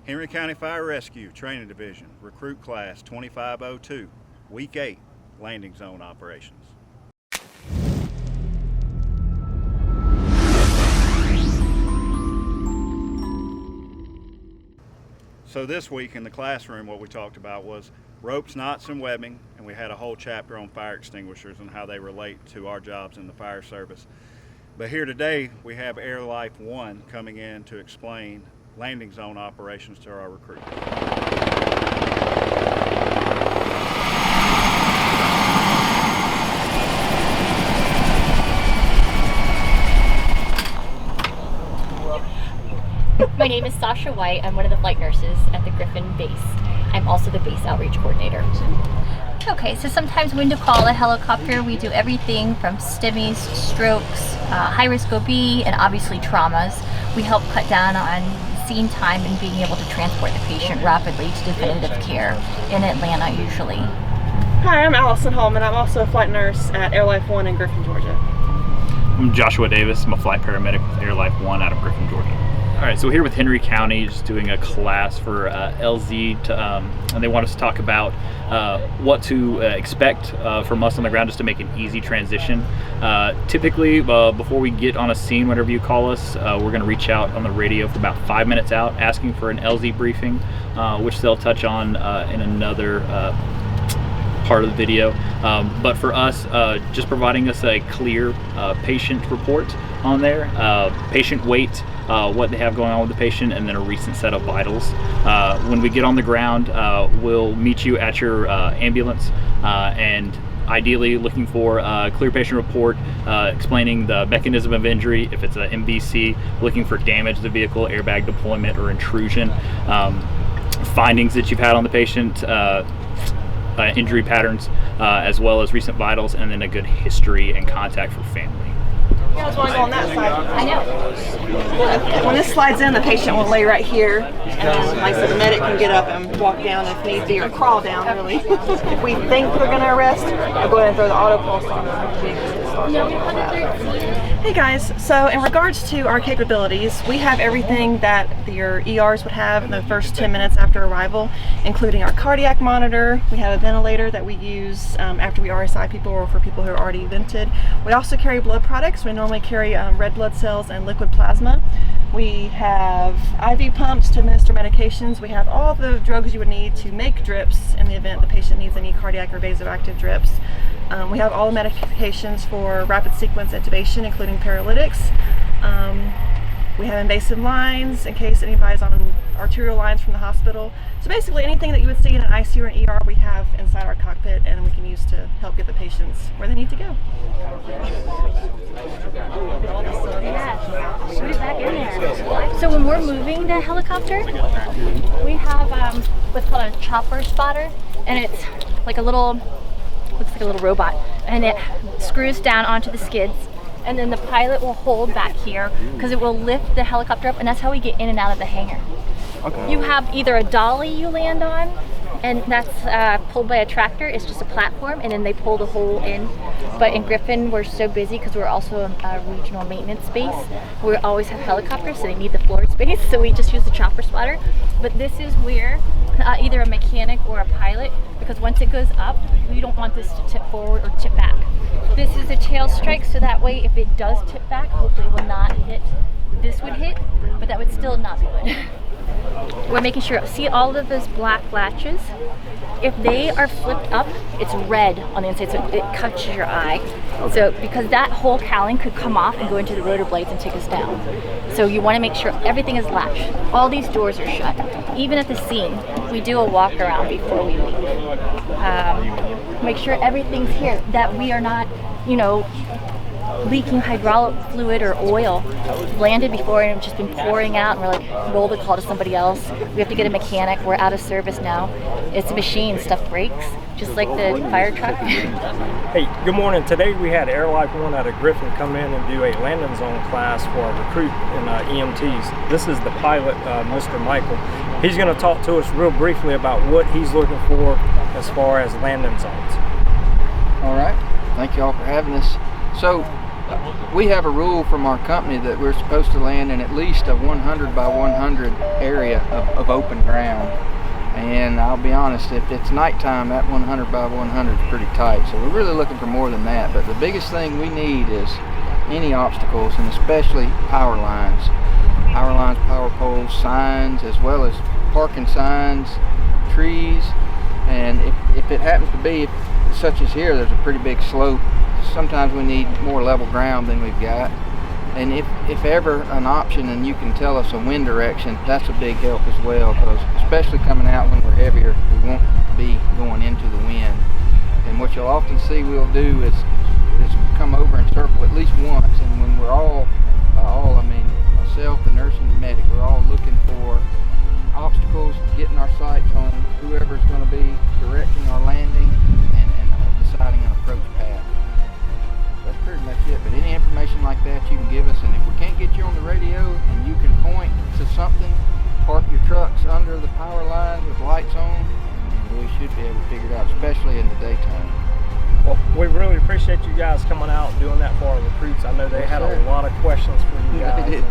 Henry County Fire Rescue Training Division, Recruit Class 2502, Week 8, Landing Zone Operations. So this week in the classroom, what we talked about was ropes, knots, and webbing, and we had a whole chapter on fire extinguishers and how they relate to our jobs in the fire service. But here today, we have Air Life 1 coming in to explain landing zone operations to our recruits. My name is Sasha White. I'm one of the flight nurses at the Griffin base. I'm also the base outreach coordinator. Okay, so sometimes when to call a helicopter, we do everything from STEMIs, strokes, high-risk OB, and obviously traumas. We help cut down on scene time and being able to transport the patient rapidly to definitive care in Atlanta usually. Hi, I'm Allison Hallman. I'm also a flight nurse at Air Life 1 in Griffin, Georgia. I'm Joshua Davis. I'm a flight paramedic with Air Life 1 out of Griffin, Georgia. All right, so we're here with Henry County, just doing a class for LZ, and they want us to talk about what to expect from us on the ground, just to make an easy transition. Typically, before we get on a scene, whenever you call us, we're going to reach out on the radio for about 5 minutes out, asking for an LZ briefing, which they'll touch on in another part of the video. But for us, just providing us a clear patient report on there, patient weight, what they have going on with the patient, and then a recent set of vitals. When we get on the ground, we'll meet you at your ambulance, and ideally looking for a clear patient report explaining the mechanism of injury, if it's an MVC, looking for damage to the vehicle, airbag deployment or intrusion, findings that you've had on the patient, injury patterns, as well as recent vitals, and then a good history and contact for family. You guys want to go on that side? I know. When this slides in, the patient will lay right here, and like I said, the medic can get up and walk down if need be, or crawl down, really. If we think they're going to arrest, we'll go ahead and throw the auto pulse on them. Hey guys, so in regards to our capabilities, we have everything that your ERs would have in the first 10 minutes after arrival, including our cardiac monitor. We have a ventilator that we use after we RSI people or for people who are already vented. We also carry blood products. We normally carry red blood cells and liquid plasma. We have IV pumps to administer medications. We have all the drugs you would need to make drips in the event the patient needs any cardiac or vasoactive drips. We have all the medications for rapid sequence intubation, including paralytics. We have invasive lines in case anybody's on arterial lines from the hospital. So basically anything that you would see in an ICU or an ER, we have inside our cockpit, and we can use to help get the patients where they need to go. Yeah, shoot it back in there. So when we're moving the helicopter, we have what's called a chopper spotter, and it's like a little, looks like a little robot, and it screws down onto the skids, and then the pilot will hold back here because it will lift the helicopter up, and that's how we get in and out of the hangar. Okay. You have either a dolly you land on, and that's pulled by a tractor. It's just a platform, and then they pull the hole in. But in Griffin, we're so busy because we're also a regional maintenance base. We always have helicopters, so they need the floor space, so we just use the chopper spotter. But this is where either a mechanic or a pilot, because once it goes up, we don't want this to tip forward or tip back. This is a tail strike, so that way if it does tip back, hopefully it will not hit. This would hit, but that would still not be good. We're making sure, see all of those black latches? If they are flipped up, it's red on the inside, so it catches your eye. So because that whole cowling could come off and go into the rotor blades and take us down. So you want to make sure everything is latched. All these doors are shut. Even at the scene, we do a walk around before we leave. Make sure everything's here, that we are not, you know, leaking hydraulic fluid or oil. Landed before and it's just been pouring out, and we're like, roll the call to somebody else. We have to get a mechanic. We're out of service now. It's a machine, stuff breaks, just like the fire truck. Hey, good morning. Today we had Air Life 1 out of Griffin come in and do a landing zone class for our recruit and EMTs. This is the pilot, Mr. Michael. He's going to talk to us real briefly about what he's looking for as far as landing zones. All right. Thank you all for having us. So we have a rule from our company that we're supposed to land in at least a 100 by 100 area of open ground. And I'll be honest, if it's nighttime, that 100 by 100 is pretty tight. So we're really looking for more than that. But the biggest thing we need is any obstacles, and especially power lines. Power lines, power poles, signs, as well as parking signs, trees. And if it happens to be, such as here, there's a pretty big slope. Sometimes we need more level ground than we've got. And if ever an option and you can tell us a wind direction, that's a big help as well, because especially coming out when we're heavier, we won't be going into the wind. And what you'll often see we'll do is come over and circle at least once, and when we're all I mean myself, the nurse and the medic, we're all looking for obstacles, getting our sights on whoever's going to be directing our landing and deciding an approach path. That's pretty much it. But any information like that you can give us, and if we can't get you on the radio and you can point to something, park your trucks under the power line with lights on, and we should be able to figure it out, especially in the daytime. Well, we really appreciate you guys coming out and doing that for our recruits. I know they had a lot of questions for you guys. They did.